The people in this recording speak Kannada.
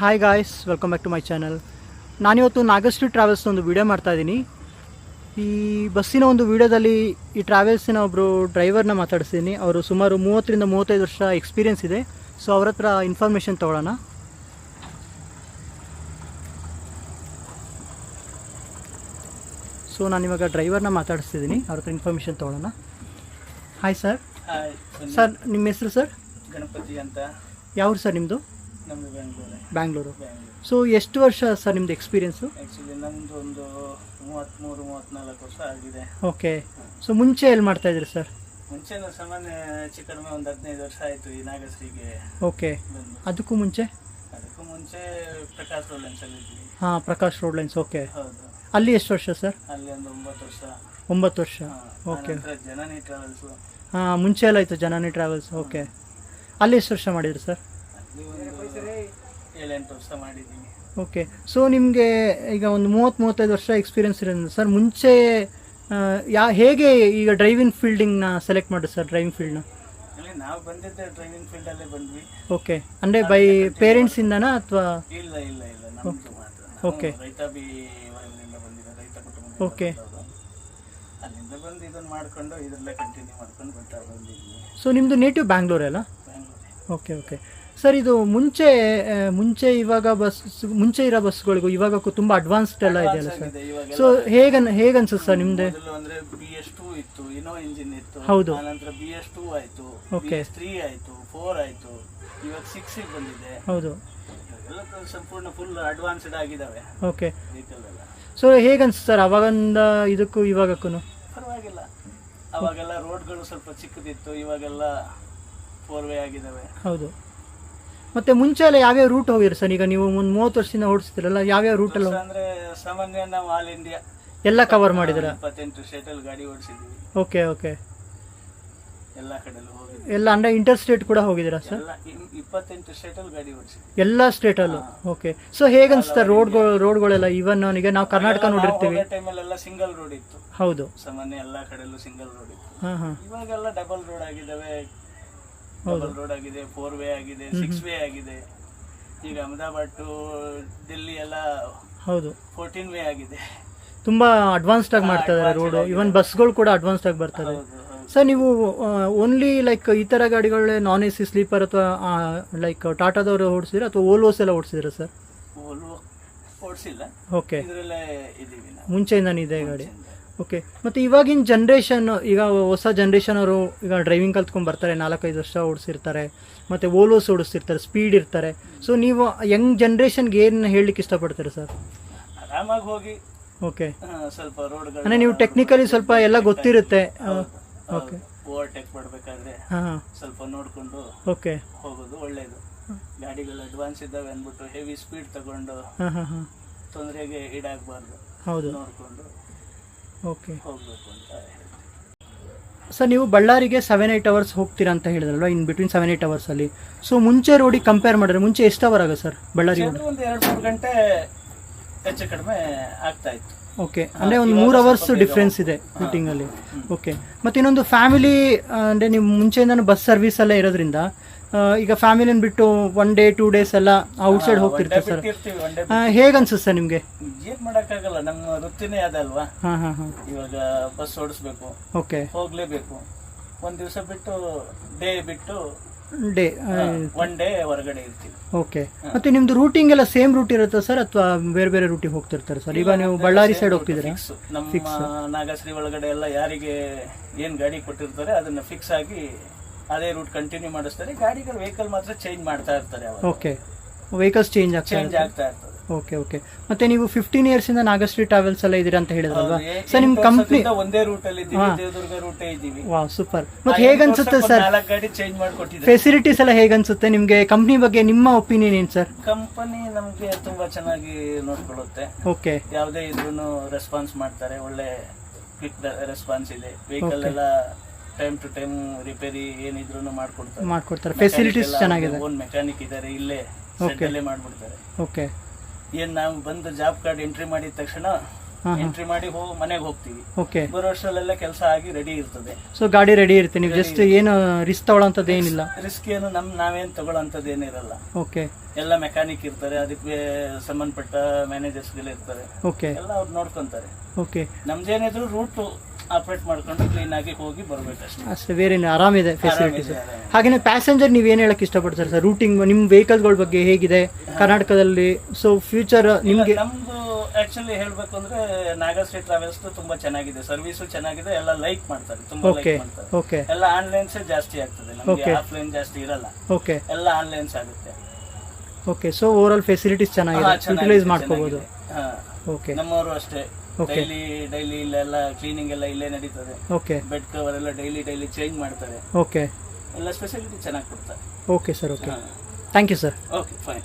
Hi guys, welcome back to my channel. ನಾನಿವತ್ತು ನಾಗಶ್ರೀ ಟ್ರಾವೆಲ್ಸ್ನ ಒಂದು ವಿಡಿಯೋ ಮಾಡ್ತಾಯಿದ್ದೀನಿ. ಈ ಬಸ್ಸಿನ ಒಂದು ವಿಡಿಯೋದಲ್ಲಿ ಈ ಟ್ರಾವೆಲ್ಸಿನ ಒಬ್ಬರು ಡ್ರೈವರ್ನ ಮಾತಾಡಿಸ್ತೀನಿ. ಅವರು ಸುಮಾರು 30-35 ವರ್ಷ ಎಕ್ಸ್ಪೀರಿಯೆನ್ಸ್ ಇದೆ. ಸೊ ಅವ್ರ ಹತ್ರ ಇನ್ಫಾರ್ಮೇಷನ್ ತೊಗೊಳ್ಳೋಣ. ಸೊ ನಾನಿವಾಗ ಡ್ರೈವರ್ನ ಮಾತಾಡಿಸ್ತಿದ್ದೀನಿ, ಅವ್ರ ಹತ್ರ ಇನ್ಫಾರ್ಮೇಷನ್ ತೊಗೊಳ್ಳೋಣ. Hi sir. ಸರ್ ನಿಮ್ಮ ಹೆಸರು ಸರ್? ಗಣಪತಿ ಅಂತ. ಯಾವ್ರು ಸರ್ ನಿಮ್ಮದು? ನಮ್ಮದು ಬ್ಯಾಂಗ್ಳೂರು. ಸೊ ಎಷ್ಟು ವರ್ಷ ಸರ್ ನಿಮ್ಮದು ಎಕ್ಸ್ಪೀರಿಯೆನ್ಸು? ಆ್ಯಕ್ಚುಲಿ ನಮ್ಮದು ಒಂದು 33-34 ವರ್ಷ ಆಗಿದೆ. ಓಕೆ. ಸೊ ಮುಂಚೆ ಎಲ್ಲಿ ಮಾಡ್ತಾಯಿದ್ರಿ ಸರ್? ಮುಂಚೆ ಸಾಮಾನ್ಯ ಹೆಚ್ಚು ಕಡಿಮೆ ಒಂದು 15 ವರ್ಷ ಆಯಿತು ಈ ನಾಗಶ್ರೀಗೆ. ಓಕೆ. ಅದಕ್ಕೂ ಮುಂಚೆ ಪ್ರಕಾಶ್ ರೋಡ್ ಲೈನ್ಸಲ್ಲಿ ಇದ್ವಿ. ಹಾಂ, ಪ್ರಕಾಶ್ ರೋಡ್ ಲೈನ್ಸ್. ಓಕೆ. ಹೌದು. ಅಲ್ಲಿ ಎಷ್ಟು ವರ್ಷ ಸರ್? ಅಲ್ಲಿ ಒಂದು 9 ವರ್ಷ. 9 ವರ್ಷ. ಓಕೆ. ಜನನಿ ಟ್ರಾವೆಲ್ಸು. ಹಾಂ, ಮುಂಚೆ ಎಲ್ಲ ಆಯಿತು ಜನನಿ ಟ್ರಾವೆಲ್ಸ್. ಓಕೆ. ಅಲ್ಲಿ ಎಷ್ಟು ವರ್ಷ ಮಾಡಿದ್ರಿ ಸರ್? ಅಲ್ಲಿ ಒಂದು 7-8 ವರ್ಷ ಮಾಡಿದ್ದೀನಿ. ಓಕೆ. ಸೊ ನಿಮಗೆ ಈಗ ಒಂದು 30-35 ವರ್ಷ ಎಕ್ಸ್ಪೀರಿಯೆನ್ಸ್ ಇರೋದ್ರಿಂದ ಸರ್, ಮುಂಚೆ ಹೇಗೆ ಈಗ ಡ್ರೈವಿಂಗ್ ಫೀಲ್ಡಿಂಗ್ನ ಸೆಲೆಕ್ಟ್ ಮಾಡಿ ಸರ್? ಡ್ರೈವಿಂಗ್ ಫೀಲ್ಡ್ನ ನಾವು ಬಂದಿದ್ದೆ ಡ್ರೈವಿಂಗ್ ಫೀಲ್ಡಲ್ಲೇ ಬಂದ್ವಿ. ಓಕೆ. ಅಂದರೆ ಬೈ ಪೇರೆಂಟ್ಸಿಂದನಾ ಅಥವಾ? ಇಲ್ಲ ನಮ್ಮದು ಮಾತ್ರ. ಓಕೆ. ರೈತಾಪಿ ವರ್ಗದಿಂದ ಬಂದಿದ್ದೆ, ರೈತ ಕುಟುಂಬ. ಓಕೆ. ಅಲ್ಲಿಂದ ಬಂದು ಇದನ್ನು ಮಾಡ್ಕೊಂಡು ಇದರಲ್ಲೇ ಕಂಟಿನ್ಯೂ ಮಾಡ್ಕೊಂಡು ಬರ್ತಾ ಬಂದಿದ್ವಿ. ಸೊ ನಿಮ್ಮದು ನೇಟಿವ್ ಬ್ಯಾಂಗ್ಳೂರಲ್ಲ? ಬ್ಯಾಂಗ್ಳೂರೇ. ಓಕೆ. ಓಕೆ ಸರ್, ಇದು ಮುಂಚೆ ಇವಾಗ ಮುಂಚೆ ಇರೋ ಬಸ್ಗಳಿಗೂ ಇವಾಗಕ್ಕೂ ತುಂಬ ಅಡ್ವಾನ್ಸ್ಡ್ ಎಲ್ಲ ಇದೆಯಲ್ಲ ಸರ್? ಸೊ ಹೇಗನ್ಸುತ್ತೆ ಸರ್ ನಿಮ್ದು? ಅಂದ್ರೆ BS2 ಇತ್ತು, ಇನೋ ಇಂಜಿನ್ ಇತ್ತು. ಹೌದು. ಆನಂತರ BS2 ಆಯ್ತು, ಓಕೆ. BS3 ಆಯ್ತು, 4 ಆಯ್ತು, ಇವಾಗ 6 ಬಂದಿದೆ. ಹೌದು. ಎಲ್ಲ ಸಂಪೂರ್ಣ ಫುಲ್ ಅಡ್ವಾನ್ಸ್ಡ್ ಆಗಿದಾವೆ. ಓಕೆ. ವೆಹಿಕಲ್ ಎಲ್ಲ. ಸೊ ಹೇಗನ್ಸುತ್ತೆ ಸರ್ ಅವಾಗಿಂದ ಇದಕ್ಕೂ ಇವಾಗಕ್ಕೂ? ಪರವಾಗಿಲ್ಲ. ಅವಾಗೆಲ್ಲ ರೋಡ್ಗಳು ಸ್ವಲ್ಪ ಚಿಕ್ಕದಿತ್ತು, ಇವಾಗೆಲ್ಲ 4 ವೇ ಆಗಿದಾವೆ. ಹೌದು. ಮತ್ತೆ ಮುಂಚೆ ಎಲ್ಲ ಯಾವ್ಯಾವ ರೂಟ್ ಹೋಗಿರಿ ಸರ್? ಈಗ ನೀವು 30 ವರ್ಷದಿಂದ ಓಡಿಸ್ತಿರಲ್ಲ, ಯಾವ್ಯಾವ ರೂಟಲ್ಲಿ? ಅಂದ್ರೆ ಸಾಮಾನ್ಯ ನಾವು ಆಲ್ ಇಂಡಿಯಾ ಎಲ್ಲ ಕವರ್ ಮಾಡಿದಿರ? 28 ಸ್ಟೇಟಲ್ಲಿ ಗಾಡಿ ಓಡಿಸಿದ್ವಿ. ಓಕೆ. ಓಕೆ. ಎಲ್ಲ ಕಡೆಲ್ಲೂ ಹೋಗಿದ್ವಿ. ಎಲ್ಲ ಅಂದ್ರೆ ಇಂಟರ್ ಸ್ಟೇಟ್ ಕೂಡ ಹೋಗಿದ್ದೀರಾ ಸರ್? 28 ಸ್ಟೇಟಲ್ಲಿ ಗಾಡಿ ಓಡಿಸಿದ್ವಿ. ಎಲ್ಲ ಸ್ಟೇಟಲ್ಲೂ? ಓಕೆ. ಸೊ ಹೇಗನ್ಸುತ್ತೆ ರೋಡ್ಗಳೆಲ್ಲ? ಇವನ್ ಈಗ ನಾವು ಕರ್ನಾಟಕ ನೋಡಿರ್ತೀವಿ, ಟೈಮಲ್ಲೆಲ್ಲ ಸಿಂಗಲ್ ರೋಡ್ ಇತ್ತು. ಹೌದು. ಸಾಮಾನ್ಯ ಎಲ್ಲ ಕಡೆಲ್ಲೂ ಸಿಂಗಲ್ ರೋಡ್ ಇತ್ತು. ಹಾಂ. ಇವಾಗೆಲ್ಲ ಡಬಲ್ ರೋಡ್ ಆಗಿದಾವೆ. ಡಬಲ್ ರೋಡ್ ಆಗಿದೆ, 4 ವೇ ಆಗಿದೆ, 6 ವೇ ಆಗಿದೆ. ಈಗ ಅಹಮದಾಬಾದ್ ಟು ದಿಲ್ಲಿ ಎಲ್ಲ ಹೌದು 14 ವೇ ಆಗಿದೆ. ತುಂಬಾ ಅಡ್ವಾನ್ಸ್ಡ್ ಆಗಿ ಮಾಡ್ತಾ ಇದ್ದಾರೆ ರೋಡ್. ಇವನ್ ಬಸ್ಗಳು ಕೂಡ ಅಡ್ವಾನ್ಸ್ಡ್ ಆಗಿ ಬರ್ತದೆ. ಸರ್, ನೀವು ಓನ್ಲಿ ಲೈಕ್ ಈ ತರ ಗಾಡಿಗಳೇ ನಾನ್ AC ಸ್ಲೀಪರ್ ಅಥವಾ ಲೈಕ್ ಟಾಟಾದವರು ಓಡಿಸಿದ್ರೆ ಅಥವಾ ಓಲ್ವೋಸ್ ಎಲ್ಲ ಓಡಿಸಿದ್ರೆ ಸರ್? ಓಲ್ವೋ ಓಡಿಸಿಲ್ಲ. ಓಕೆ. ಇದರಲ್ಲೇ ಇದೀವಿ ನಾವು, ಮುಂಚೆಯಿಂದಾನು ಇದೆ ಗಾಡಿ. ಓಕೆ. ಮತ್ತು ಇವಾಗಿನ ಜನ್ರೇಷನ್, ಈಗ ಹೊಸ ಜನ್ರೇಷನ್ ಅವರು ಈಗ ಡ್ರೈವಿಂಗ್ ಕಲ್ತ್ಕೊಂಡು ಬರ್ತಾರೆ, 4-5 ವರ್ಷ ಓಡಿಸಿರ್ತಾರೆ, ಮತ್ತು ಓಲ್ವೋಸ್ ಓಡಿಸ್ತಿರ್ತಾರೆ, ಸ್ಪೀಡ್ ಇರ್ತಾರೆ. ಸೊ ನೀವು ಯಂಗ್ ಜನ್ರೇಷನ್ಗೆ ಏನು ಹೇಳಲಿಕ್ಕೆ ಇಷ್ಟಪಡ್ತೀರಾ ಸರ್? ಆರಾಮಾಗಿ ಹೋಗಿ. ಓಕೆ. ಸ್ವಲ್ಪ ರೋಡ್ಗಳು ಅಂದರೆ ನೀವು ಟೆಕ್ನಿಕಲಿ ಸ್ವಲ್ಪ ಎಲ್ಲ ಗೊತ್ತಿರುತ್ತೆ. ಓಕೆ. ಓವರ್ಟೇಕ್ ಮಾಡಬೇಕಾದ್ರೆ ಹಾಂ ಸ್ವಲ್ಪ ನೋಡಿಕೊಂಡು ಓಕೆ ಹೋಗೋದು ಒಳ್ಳೇದು. ಗಾಡಿಗಳು ಅಡ್ವಾನ್ಸ್ ಇದ್ದಾವೆ ಅಂದ್ಬಿಟ್ಟು ಹೆವಿ ಸ್ಪೀಡ್ ತಗೊಂಡು ತೊಂದರೆಗೆ ಈಡಾಗಬಾರ್ದು. ಹೌದು. ನೋಡಿಕೊಂಡು ಓಕೆ ಹೋಗ್ಬೇಕು ಅಂತ ಹೇಳ್ತೀನಿ. ಸರ್, ನೀವು ಬಳ್ಳಾರಿಗೆ 7-8 ಅವರ್ಸ್ ಹೋಗ್ತೀರಾ ಅಂತ ಹೇಳಿದ್ರಲ್ವ, ಇನ್ ಬಿಟ್ವೀನ್ 7-8 ಅವರ್ಸಲ್ಲಿ. ಸೊ ಮುಂಚೆ ರೋಡಿಗೆ ಕಂಪೇರ್ ಮಾಡಿದ್ರೆ ಮುಂಚೆ ಎಷ್ಟು ಅವರ್ ಆಗ ಸರ್ ಬಳ್ಳಾರಿ? ಒಂದು 2-3 ಗಂಟೆ ಹೆಚ್ಚು ಕಡಿಮೆ ಆಗ್ತಾ ಇತ್ತು. ಓಕೆ. ಅಂದರೆ ಒಂದು 3 ಅವರ್ಸ್ ಡಿಫ್ರೆನ್ಸ್ ಇದೆ ರೂಟಿಂಗಲ್ಲಿ. ಓಕೆ. ಮತ್ತು ಇನ್ನೊಂದು ಫ್ಯಾಮಿಲಿ, ಅಂದರೆ ನೀವು ಮುಂಚೆಯಿಂದನೂ ಬಸ್ ಸರ್ವಿಸ್ ಎಲ್ಲ ಇರೋದ್ರಿಂದ ಈಗ ಫ್ಯಾಮಿಲಿನ ಬಿಟ್ಟು 1 day 2 days ಎಲ್ಲ ಔಟ್ಸೈಡ್ ಹೋಗ್ತಿರ್ತಾರೆ ಸರ್. ಹೇಗನ್ಸುತ್ತೆ ಸರ್ ನಿಮಗೆ? ಏನ್ ಮಾಡಕ್ಕಾಗಲ್ಲ, ನಮ್ಮ ವೃತ್ತಿನೇ ಅದಲ್ವಾ. ಹಾಂ. ಇವಾಗ ಬಸ್ ಓಡಿಸ್ಬೇಕು, ಓಕೆ, ಹೋಗ್ಲೇಬೇಕು. ಒಂದ್ ದಿವಸ ಬಿಟ್ಟು ಡೇ ಡೇ 1 day ಹೊರಗಡೆ ಇರ್ತೀವಿ. ಓಕೆ. ಮತ್ತೆ ನಿಮ್ದು ರೂಟಿಂಗ್ ಎಲ್ಲ ಸೇಮ್ ರೂಟ್ ಇರುತ್ತೆ ಸರ್ ಅಥವಾ ಬೇರೆ ಬೇರೆ ರೂಟಿಗೆ ಹೋಗ್ತಿರ್ತಾರೆ ಸರ್? ಈಗ ನೀವು ಬಳ್ಳಾರಿ ಸೈಡ್ ಹೋಗ್ತಿದ್ದೀರಾ? ನಮ್ಮ ನಾಗಶ್ರೀ ಒಳಗಡೆ ಎಲ್ಲ ಯಾರಿಗೆ ಏನ್ ಗಾಡಿ ಕೊಟ್ಟಿರ್ತಾರೆ ಅದನ್ನ ಫಿಕ್ಸ್ ಆಗಿ ಅದೇ ರೂಟ್ ಕಂಟಿನ್ಯೂ ಮಾಡಿಸ್ತಾರೆ. ಗಾಡಿಗಳು ವೆಹಿಕಲ್ ಮಾತ್ರ ಚೇಂಜ್ ಮಾಡ್ತಾ ಇರ್ತಾರೆ. ಓಕೆ. ವೆಹಿಕಲ್ಸ್ ಚೇಂಜ್ ಆಗ್ತಾ ಇರ್ತದೆ. ಓಕೆ. ಓಕೆ. ಮತ್ತೆ ನೀವು 15 years ಇಂದ ನಾಗಶ್ರೀ ಟ್ರಾವೆಲ್ಸ್ ಎಲ್ಲ ಇದೀರಾ ಅಂತ ಹೇಳಿದ್ರಲ್ವಾ ಸರ್? ನಿಮ್ ಕಂಪ್ನಿ ಒಂದೇ ರೂಟ್ ಅಲ್ಲಿ ಇದ್ದೀವಿ, ದೇವದುರ್ಗ ರೂಟೇ ಇದ್ದೀವಿ. ವಾಹ್, ಸೂಪರ್. ಮತ್ತೆ ಹೇಗನ್ಸುತ್ತೆ ಸರ್ 4 ಗಾಡಿ ಚೇಂಜ್ ಮಾಡ್ಕೊಟ್ಟಿದ್ದಾರೆ? ಫೆಸಿಲಿಟೀಸ್ ಎಲ್ಲ ಹೇಗನ್ಸುತ್ತೆ ನಿಮ್ಗೆ? ಕಂಪ್ನಿ ಬಗ್ಗೆ ನಿಮ್ಮ ಒಪಿನಿಯನ್ ಏನು ಸರ್? ಕಂಪನಿ ನಮ್ಗೆ ತುಂಬಾ ಚೆನ್ನಾಗಿ ನೋಡ್ಕೊಳ್ಳುತ್ತೆ. ಓಕೆ. ಯಾವುದೇ ಇದ್ರೂ ರೆಸ್ಪಾನ್ಸ್ ಮಾಡ್ತಾರೆ, ಒಳ್ಳೆ ಕ್ವಿಕ್ ರೆಸ್ಪಾನ್ಸ್ ಇದೆ. ವೆಹಿಕಲ್ ಎಲ್ಲ ಟೈಮ್ ಟು ಟೈಮ್ ರಿಪೇರಿ ಏನಿದ್ರು ಮಾಡ್ಕೊಡ್ತಾರೆ. ಫೆಸಿಲಿಟೀಸ್ ಚೆನ್ನಾಗಿದೆ. ಓನ್ ಮೆಕ್ಯಾನಿಕ್ ಇದ್ದಾರೆ, ಇಲ್ಲೇ ಸೆಟ್ಟಲ್ಲೇ ಮಾಡ್ಬಿಡ್ತಾರೆ. ಓಕೆ. ಏನ್ ನಾವು ಬಂದು ಜಾಬ್ ಕಾರ್ಡ್ ಎಂಟ್ರಿ ಮಾಡಿದ ತಕ್ಷಣ ಎಂಟ್ರಿ ಮಾಡಿ ಮನೆಗೆ ಹೋಗ್ತೀವಿ. ಓಕೆ. ಬರೋಷ್ಟರಲ್ಲೆಲ್ಲ ಕೆಲಸ ಆಗಿ ರೆಡಿ ಇರ್ತದೆ. ಸೊ ಗಾಡಿ ರೆಡಿ ಇರುತ್ತೆ, ನೀವು ಜಸ್ಟ್ ಏನು ರಿಸ್ಕ್ ತಗೊಳ್ಳೋಂಥದ್ದು ಏನಿಲ್ಲ. ರಿಸ್ಕ್ ಏನು ನಾವೇನ್ ತಗೊಳ್ಳೋಂಥದ್ದು ಏನಿರಲ್ಲ. ಓಕೆ. ಎಲ್ಲ ಮೆಕ್ಯಾನಿಕ್ ಇರ್ತಾರೆ, ಅದಕ್ಕೆ ಸಂಬಂಧಪಟ್ಟ ಮ್ಯಾನೇಜರ್ಸ್ ಇರ್ತಾರೆ. ಓಕೆ. ಎಲ್ಲ ಅವ್ರು ನೋಡ್ಕೊಂತಾರೆ. ಓಕೆ. ನಮ್ದೇನಿದ್ರು ರೂಟ್ ಆಪರೇಟ್ ಮಾಡ್ಕೊಂಡು ಕ್ಲೀನ್ ಆಗಿ ಹೋಗಿ ಬರ್ಬೇಕಷ್ಟೇ. ಅಷ್ಟೇ, ಬೇರೆ ಆರಾಮಿದೆ ಫೆಸಿಲಿಟೀಸ್. ಹಾಗೇನೆ ಪ್ಯಾಸೆಂಜರ್ ನೀವು ಏನು ಹೇಳಕ್ ಇಷ್ಟಪಡ್ತಾರೆ ಸರ್? ರೂಟಿಂಗ್ ನಿಮ್ಮ ವೆಹಿಕಲ್ಗಳ ಬಗ್ಗೆ ಹೇಗಿದೆ ಕರ್ನಾಟಕದಲ್ಲಿ? ಸೊ ಫ್ಯೂಚರ್ ನಿಮ್ಗೆ ನಮ್ದು ಆಕ್ಚುಲಿ ಹೇಳ್ಬೇಕು ಅಂದ್ರೆ ನಾಗಶ್ರೀ ಟ್ರಾವೆಲ್ಸ್ ತುಂಬಾ ಚೆನ್ನಾಗಿದೆ, ಸರ್ವಿಸು ಚೆನ್ನಾಗಿದೆ, ಎಲ್ಲ ಲೈಕ್ ಮಾಡ್ತಾರೆ, ತುಂಬಾ ಲೈಕ್ ಮಾಡ್ತಾರೆ. ಓಕೆ. ಎಲ್ಲ ಆನ್ಲೈನ್ಸ್ ಜಾಸ್ತಿ ಆಗ್ತದೆ, ನಮಗೆ ಆಫ್ಲೈನ್ ಜಾಸ್ತಿ ಇರಲ್ಲ. ಓಕೆ. ಎಲ್ಲ ಆನ್ಲೈನ್ಸ್ ಆಗುತ್ತೆ. Okay. So overall facilities ಚೆನ್ನಾಗಿದೆ, ಯುಟಿಲೈಸ್ ಮಾಡ್ಕೋಬಹುದು. ಓಕೆ. ನಮ್ಮವರು ಅಷ್ಟೇ ಡೈಲಿ ಇಲ್ಲೆಲ್ಲ ಕ್ಲೀನಿಂಗ್ ಎಲ್ಲ ಇಲ್ಲೇ ನಡೀತದೆ. ಓಕೆ. ಬೆಡ್ ಕವರ್ ಎಲ್ಲ ಡೈಲಿ ಚೇಂಜ್ ಮಾಡ್ತಾರೆ. ಓಕೆ. ಎಲ್ಲ ಸ್ಪೆಷಾಲಿಟಿ ಚೆನ್ನಾಗಿ ಕೊಡ್ತಾರೆ. Okay sir. Okay. Thank you sir. Okay, fine.